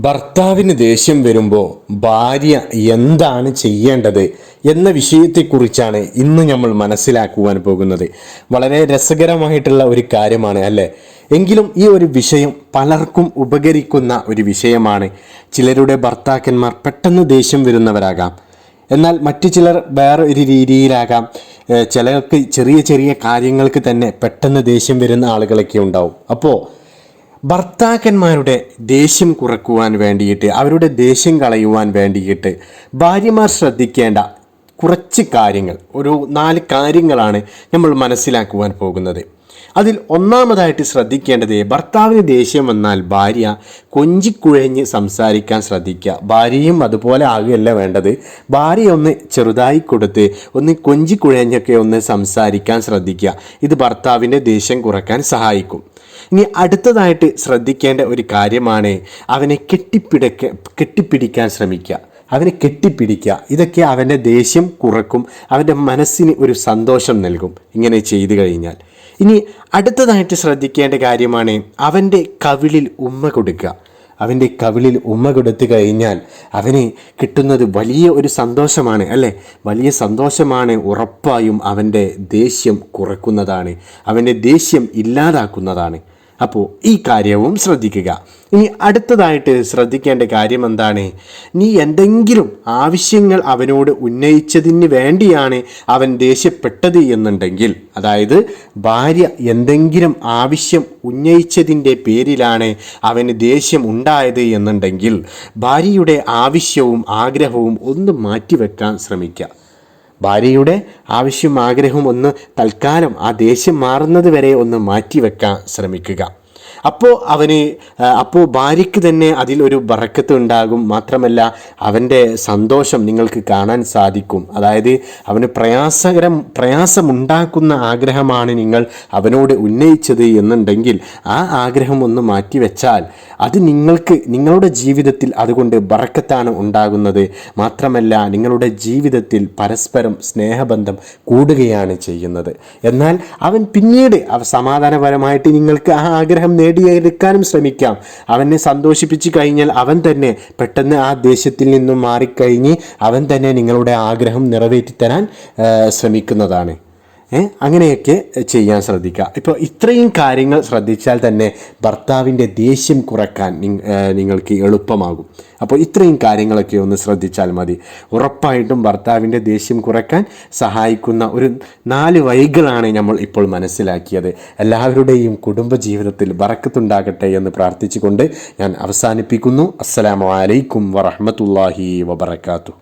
ഭർത്താവിന് ദേഷ്യം വരുമ്പോൾ ഭാര്യ എന്താണ് ചെയ്യേണ്ടത് എന്ന വിഷയത്തെക്കുറിച്ചാണ് ഇന്ന് നമ്മൾ മനസ്സിലാക്കുവാൻ പോകുന്നത്. വളരെ രസകരമായിട്ടുള്ള ഒരു കാര്യമാണ് അല്ലേ? എങ്കിലും ഈ ഒരു വിഷയം പലർക്കും ഉപകരിക്കുന്ന ഒരു വിഷയമാണ്. ചിലരുടെ ഭർത്താക്കന്മാർ പെട്ടെന്ന് ദേഷ്യം വരുന്നവരാകാം, എന്നാൽ മറ്റു ചിലർ വേറെ ഒരു രീതിയിലാകാം. ചിലർക്ക് ചെറിയ ചെറിയ കാര്യങ്ങൾക്ക് തന്നെ പെട്ടെന്ന് ദേഷ്യം വരുന്ന ആളുകളൊക്കെ ഉണ്ടാവും. അപ്പോൾ ഭർത്താക്കന്മാരുടെ ദേഷ്യം കുറക്കുവാൻ വേണ്ടിയിട്ട്, അവരുടെ ദേഷ്യം കളയുവാൻ വേണ്ടിയിട്ട് ഭാര്യമാർ ശ്രദ്ധിക്കേണ്ട കുറച്ച് കാര്യങ്ങൾ, ഒരു 4 കാര്യങ്ങളാണ് നമ്മൾ മനസ്സിലാക്കുവാൻ പോകുന്നത്. അതിൽ ഒന്നാമതായിട്ട് ശ്രദ്ധിക്കേണ്ടത്, ഭർത്താവിന് ദേഷ്യം വന്നാൽ ഭാര്യ കൊഞ്ചിക്കുഴഞ്ഞ് സംസാരിക്കാൻ ശ്രദ്ധിക്കുക. ഭാര്യയും അതുപോലെ ആകുകയല്ല വേണ്ടത്. ഭാര്യ ഒന്ന് ചെറുതായി കൊടുത്ത് ഒന്ന് കൊഞ്ചിക്കുഴഞ്ഞൊക്കെ ഒന്ന് സംസാരിക്കാൻ ശ്രദ്ധിക്കുക. ഇത് ഭർത്താവിൻ്റെ ദേഷ്യം കുറക്കാൻ സഹായിക്കും. ഇനി അടുത്തതായിട്ട് ശ്രദ്ധിക്കേണ്ട ഒരു കാര്യമാണ്, അവനെ കെട്ടിപ്പിടിക്കാൻ ശ്രമിക്കുക. അവനെ കെട്ടിപ്പിടിക്കുക. ഇതൊക്കെ അവൻ്റെ ദേഷ്യം കുറക്കും, അവൻ്റെ മനസ്സിന് ഒരു സന്തോഷം നൽകും ഇങ്ങനെ ചെയ്തു കഴിഞ്ഞാൽ. ഇനി അടുത്തതായിട്ട് ശ്രദ്ധിക്കേണ്ട കാര്യമാണ്, അവൻ്റെ കവിളിൽ ഉമ്മ കൊടുക്കുക. അവൻ്റെ കവിളിൽ ഉമ്മ കൊടുത്തു കഴിഞ്ഞാൽ അവന് കിട്ടുന്നത് വലിയ ഒരു സന്തോഷമാണ് അല്ലേ? വലിയ സന്തോഷമാണ്. ഉറപ്പായും അവൻ്റെ ദേഷ്യം കുറക്കുന്നതാണ്, അവൻ്റെ ദേഷ്യം ഇല്ലാതാക്കുന്നതാണ്. അപ്പോൾ ഈ കാര്യവും ശ്രദ്ധിക്കുക. ഇനി അടുത്തതായിട്ട് ശ്രദ്ധിക്കേണ്ട കാര്യം എന്താണ്, നീ എന്തെങ്കിലും ആവശ്യങ്ങൾ അവനോട് ഉന്നയിച്ചതിന് വേണ്ടിയാണ് അവൻ ദേഷ്യപ്പെട്ടത് എന്നുണ്ടെങ്കിൽ, അതായത് ഭാര്യ എന്തെങ്കിലും ആവശ്യം ഉന്നയിച്ചതിൻ്റെ പേരിലാണ് അവന് ദേഷ്യം ഉണ്ടായത് എന്നുണ്ടെങ്കിൽ, ഭാര്യയുടെ ആവശ്യവും ആഗ്രഹവും ഒന്ന് മാറ്റിവെക്കാൻ ശ്രമിക്കുക. ഭാര്യയുടെ ആവശ്യം ആഗ്രഹവും ഒന്ന് തൽക്കാലം ആ ദേഷ്യം മാറുന്നത് വരെ ഒന്ന് മാറ്റിവെക്കാൻ ശ്രമിക്കുക. അപ്പോൾ ഭാര്യയ്ക്ക് തന്നെ അതിലൊരു ബറക്കത്ത് ഉണ്ടാകും. മാത്രമല്ല അവൻ്റെ സന്തോഷം നിങ്ങൾക്ക് കാണാൻ സാധിക്കും. അതായത് അവന് പ്രയാസമുണ്ടാക്കുന്ന ആഗ്രഹമാണ് നിങ്ങൾ അവനോട് ഉന്നയിച്ചത് എന്നുണ്ടെങ്കിൽ, ആ ആഗ്രഹം ഒന്ന് മാറ്റിവെച്ചാൽ അത് നിങ്ങളുടെ ജീവിതത്തിൽ അതുകൊണ്ട് ബറക്കത്താണ് ഉണ്ടാകുന്നത്. മാത്രമല്ല നിങ്ങളുടെ ജീവിതത്തിൽ പരസ്പരം സ്നേഹബന്ധം കൂടുകയാണ് ചെയ്യുന്നത്. എന്നാൽ അവൻ പിന്നീട് സമാധാനപരമായിട്ട് നിങ്ങൾക്ക് ആ ആഗ്രഹം നേടിയെടുക്കാനും ശ്രമിക്കാം. അവനെ സന്തോഷിപ്പിച്ച് കഴിഞ്ഞാൽ അവൻ തന്നെ പെട്ടെന്ന് ആ ദേഷ്യത്തിൽ നിന്നും മാറിക്കഴിഞ്ഞ് അവൻ തന്നെ നിങ്ങളുടെ ആഗ്രഹം നിറവേറ്റിത്തരാൻ ശ്രമിക്കുന്നതാണ്. അങ്ങനെയൊക്കെ ചെയ്യാൻ ശ്രദ്ധിക്കുക. ഇപ്പോൾ ഇത്രയും കാര്യങ്ങൾ ശ്രദ്ധിച്ചാൽ തന്നെ ഭർത്താവിൻ്റെ ദേഷ്യം കുറക്കാൻ നിങ്ങൾക്ക് എളുപ്പമാകും. അപ്പോൾ ഇത്രയും കാര്യങ്ങളൊക്കെ ഒന്ന് ശ്രദ്ധിച്ചാൽ മതി. ഉറപ്പായിട്ടും ഭർത്താവിൻ്റെ ദേഷ്യം കുറക്കാൻ സഹായിക്കുന്ന ഒരു 4 വഴികളാണ് നമ്മൾ ഇപ്പോൾ മനസ്സിലാക്കിയത്. എല്ലാവരുടെയും കുടുംബജീവിതത്തിൽ ബറക്കത്തുണ്ടാകട്ടെ എന്ന് പ്രാർത്ഥിച്ചുകൊണ്ട് ഞാൻ അവസാനിപ്പിക്കുന്നു. അസ്സലാമു അലൈക്കും വറഹ്മത്തുള്ളാഹി വബറകാതുഹു.